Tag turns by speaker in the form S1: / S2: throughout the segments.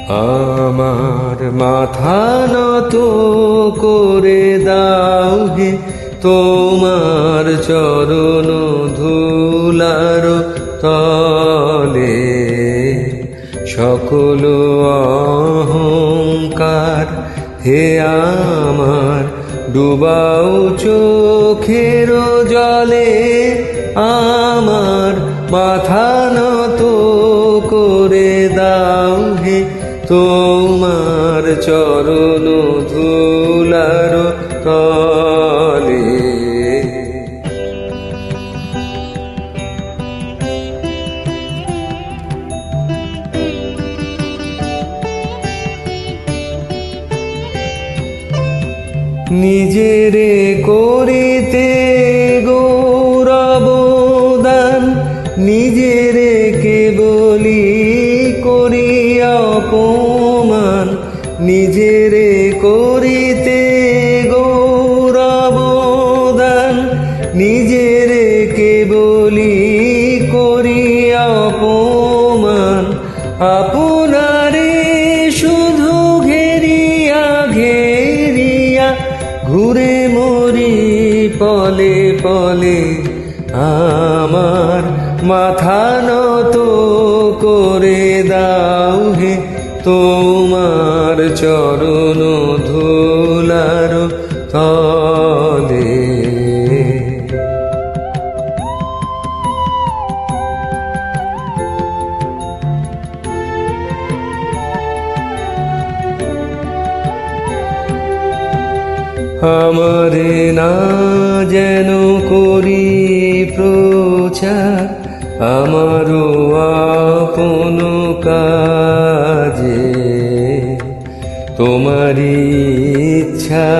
S1: আমার মাথা নত করে দাও হে তোমার চরণ ধুলার তলে। সকল অহংকার হে আমার ডুবাও চোখের জলে। আমার মাথা নত করে দাও হে তোমার চরণ ধুলার তলে। নিজেরে করিতে গৌরব দান, নিজেরে কেবলি করি অপমান। নিজেরে করিতে গৌরব দান, নিজেরে কেবলি করি অপমান। আপনারে শুধু ঘেরিয়া ঘেরিয়া ঘুরে মরি পলে পলে। আমার মাথা নত করে দাও হে তোমার চরণ ধুলার তলে। আমারে না যেন করি প্রচার, আমারও আপন কাজে। তোমারি ইচ্ছা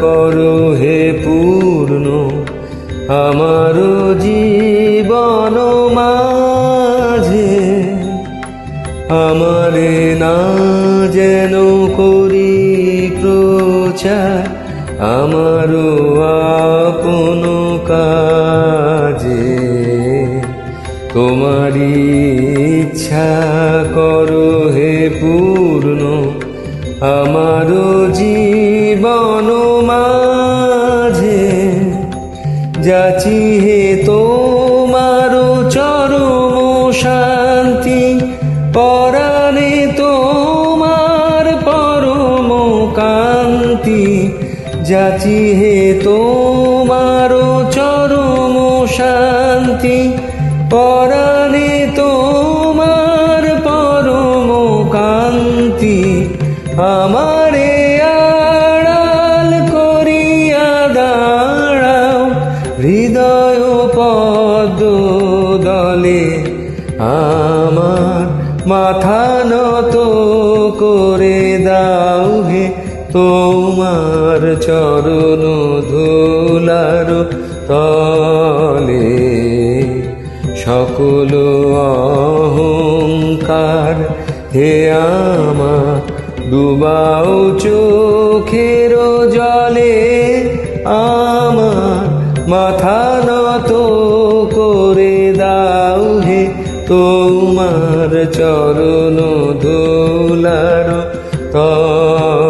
S1: করো হে পূর্ণ আমারও জীবন মাঝে। আমারে না যেন করি প্রচার, আমারও আপন কাজে। তোমারি ইচ্ছা করো হে পূর্ণ আমারও জীবন মাঝে। যাচি হে তোমার চরম শান্তি, পরাণে তোমার পরম কান্তি। যাচি হে তোমার চরম শান্তি, পরাণে তোমার পরম কান্তি। আমারে আড়াল করিয়া দাঁড়াও হৃদয় পদ্ম দলে। আমার মাথা নত করে দাও হে তোমার চরণ ধুলার তলে। সকল অহংকার হে আমার ডুবাও চোখের জলে। আমার মাথা নত করে দাও হে তোমার চরণ ধুলার তলে।